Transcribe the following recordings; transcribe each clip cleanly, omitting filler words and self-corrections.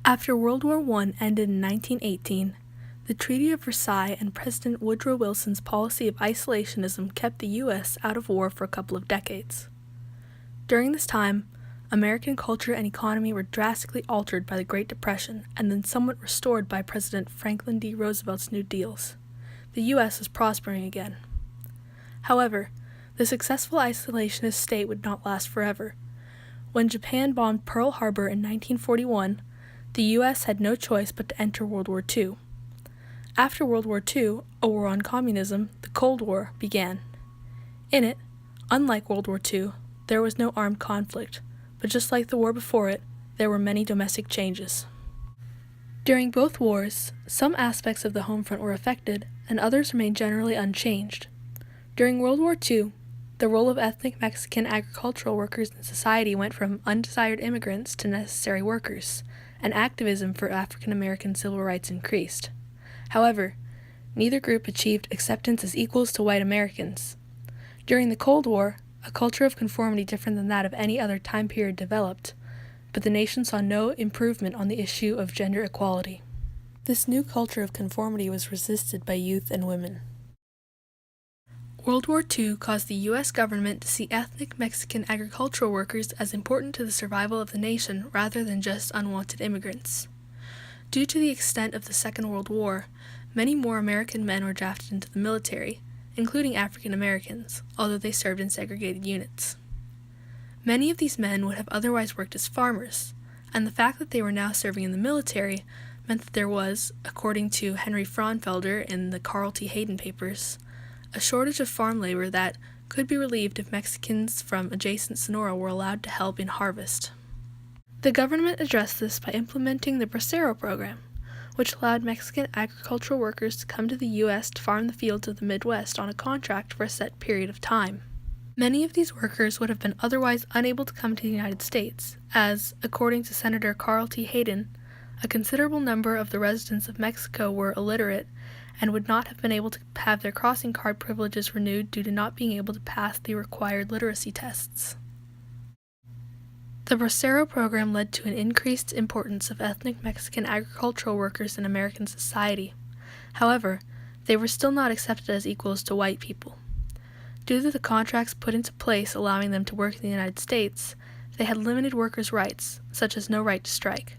After World War I ended in 1918, the Treaty of Versailles and President Woodrow Wilson's policy of isolationism kept the U.S. out of war for a couple of decades. During this time, American culture and economy were drastically altered by the Great Depression and then somewhat restored by President Franklin D. Roosevelt's New Deals. The U.S. was prospering again. However, the successful isolationist state would not last forever. When Japan bombed Pearl Harbor in 1941, the U.S. had no choice but to enter World War II. After World War II, a war on communism, the Cold War, began. In it, unlike World War II, there was no armed conflict, but just like the war before it, there were many domestic changes. During both wars, some aspects of the Homefront were affected, and others remained generally unchanged. During World War II, the role of ethnic Mexican agricultural workers in society went from undesired immigrants to necessary workers, and activism for African American civil rights increased. However, neither group achieved acceptance as equals to white Americans. During the Cold War, a culture of conformity different than that of any other time period developed, but the nation saw no improvement on the issue of gender equality. This new culture of conformity was resisted by youth and women. World War II caused the U.S. government to see ethnic Mexican agricultural workers as important to the survival of the nation rather than just unwanted immigrants. Due to the extent of the Second World War, many more American men were drafted into the military, including African Americans, although they served in segregated units. Many of these men would have otherwise worked as farmers, and the fact that they were now serving in the military meant that there was, according to Henry Fraunfelder in the Carl T. Hayden papers, a shortage of farm labor that could be relieved if Mexicans from adjacent Sonora were allowed to help in harvest. The government addressed this by implementing the Bracero program, which allowed Mexican agricultural workers to come to the U.S. to farm the fields of the Midwest on a contract for a set period of time. Many of these workers would have been otherwise unable to come to the United States, as, according to Senator Carl T. Hayden, a considerable number of the residents of Mexico were illiterate and would not have been able to have their crossing card privileges renewed due to not being able to pass the required literacy tests. The Bracero program led to an increased importance of ethnic Mexican agricultural workers in American society. However, they were still not accepted as equals to white people. Due to the contracts put into place allowing them to work in the United States, they had limited workers' rights, such as no right to strike.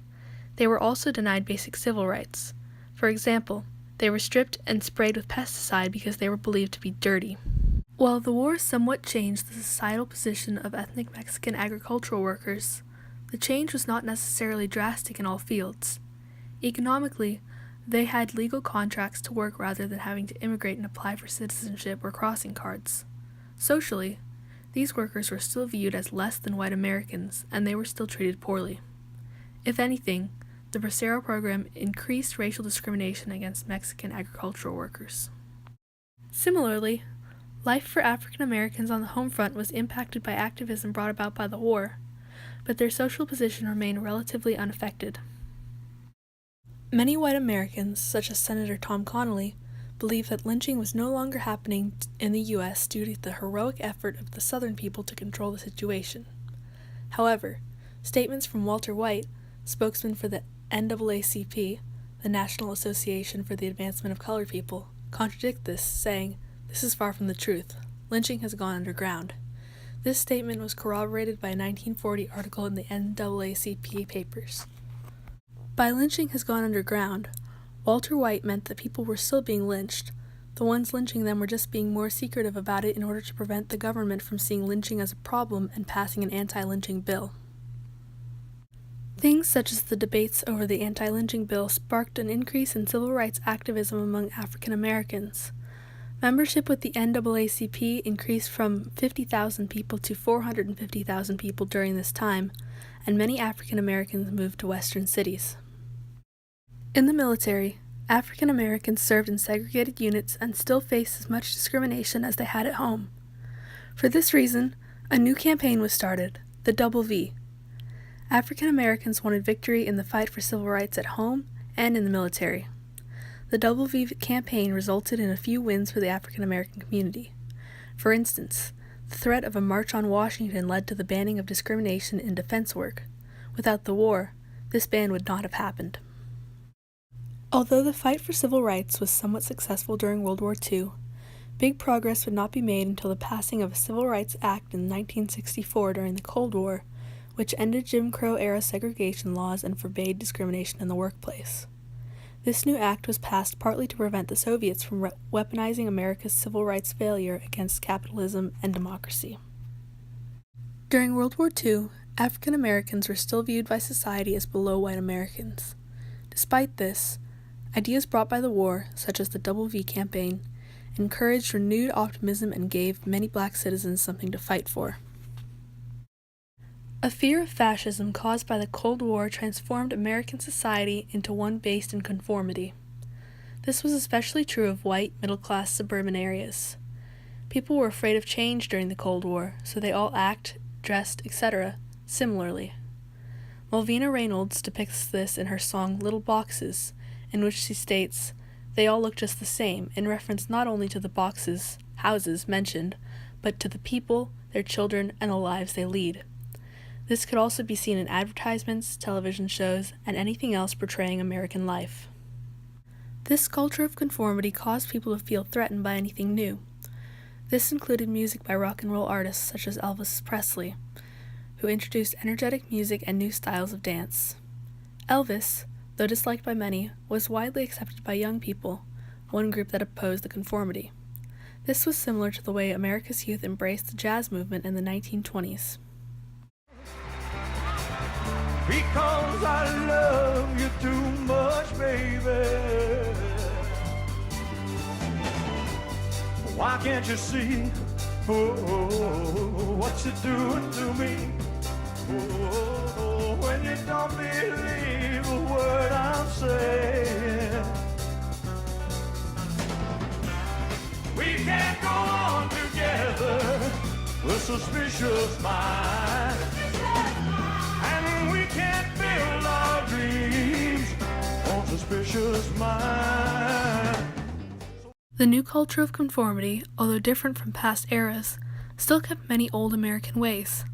They were also denied basic civil rights. For example, they were stripped and sprayed with pesticide because they were believed to be dirty. While the war somewhat changed the societal position of ethnic Mexican agricultural workers, the change was not necessarily drastic in all fields. Economically, they had legal contracts to work rather than having to immigrate and apply for citizenship or crossing cards. Socially, these workers were still viewed as less than white Americans, and they were still treated poorly. If anything, the Bracero program increased racial discrimination against Mexican agricultural workers. Similarly, life for African Americans on the home front was impacted by activism brought about by the war, but their social position remained relatively unaffected. Many white Americans, such as Senator Tom Connally, believed that lynching was no longer happening in the U.S. due to the heroic effort of the Southern people to control the situation. However, statements from Walter White, spokesman for the NAACP, the National Association for the Advancement of Colored People, contradict this, saying, "This is far from the truth. Lynching has gone underground." This statement was corroborated by a 1940 article in the NAACP papers. By lynching has gone underground, Walter White meant that people were still being lynched. The ones lynching them were just being more secretive about it in order to prevent the government from seeing lynching as a problem and passing an anti-lynching bill. Things such as the debates over the anti-lynching bill sparked an increase in civil rights activism among African Americans. Membership with the NAACP increased from 50,000 people to 450,000 people during this time, and many African Americans moved to western cities. In the military, African Americans served in segregated units and still faced as much discrimination as they had at home. For this reason, a new campaign was started, the Double V. African Americans wanted victory in the fight for civil rights at home and in the military. The Double V campaign resulted in a few wins for the African American community. For instance, the threat of a march on Washington led to the banning of discrimination in defense work. Without the war, this ban would not have happened. Although the fight for civil rights was somewhat successful during World War II, big progress would not be made until the passing of a Civil Rights Act in 1964 during the Cold War, which ended Jim Crow-era segregation laws and forbade discrimination in the workplace. This new act was passed partly to prevent the Soviets from weaponizing America's civil rights failure against capitalism and democracy. During World War II, African Americans were still viewed by society as below white Americans. Despite this, ideas brought by the war, such as the Double V campaign, encouraged renewed optimism and gave many black citizens something to fight for. A fear of fascism caused by the Cold War transformed American society into one based in conformity. This was especially true of white, middle-class suburban areas. People were afraid of change during the Cold War, so they all dressed, etc., similarly. Malvina Reynolds depicts this in her song Little Boxes, in which she states, "They all look just the same," in reference not only to the houses mentioned, but to the people, their children, and the lives they lead. This could also be seen in advertisements, television shows, and anything else portraying American life. This culture of conformity caused people to feel threatened by anything new. This included music by rock and roll artists such as Elvis Presley, who introduced energetic music and new styles of dance. Elvis, though disliked by many, was widely accepted by young people, one group that opposed the conformity. This was similar to the way America's youth embraced the jazz movement in the 1920s. Because I love you too much, baby. Why can't you see what you're doing to me? When you don't believe a word I'm saying. We can't go on together with suspicious minds. And we can't build our dreams on suspicious minds. The new culture of conformity, although different from past eras, still kept many old American ways.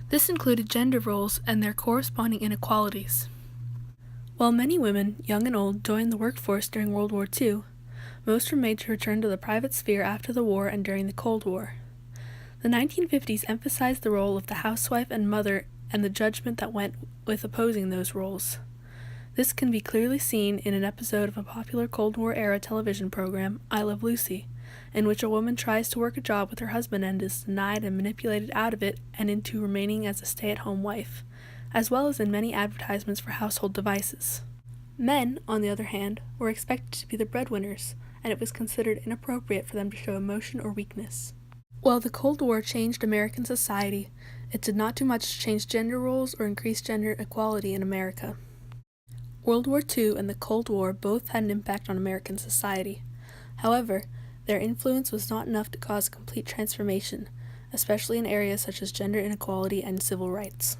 This included gender roles and their corresponding inequalities. While many women, young and old, joined the workforce during World War II, most were made to return to the private sphere after the war and during the Cold War. The 1950s emphasized the role of the housewife and mother and the judgment that went with opposing those roles. This can be clearly seen in an episode of a popular Cold War-era television program, I Love Lucy, in which a woman tries to work a job with her husband and is denied and manipulated out of it and into remaining as a stay-at-home wife, as well as in many advertisements for household devices. Men, on the other hand, were expected to be the breadwinners, and it was considered inappropriate for them to show emotion or weakness. While the Cold War changed American society, it did not do much to change gender roles or increase gender equality in America. World War II and the Cold War both had an impact on American society. However, their influence was not enough to cause a complete transformation, especially in areas such as gender inequality and civil rights.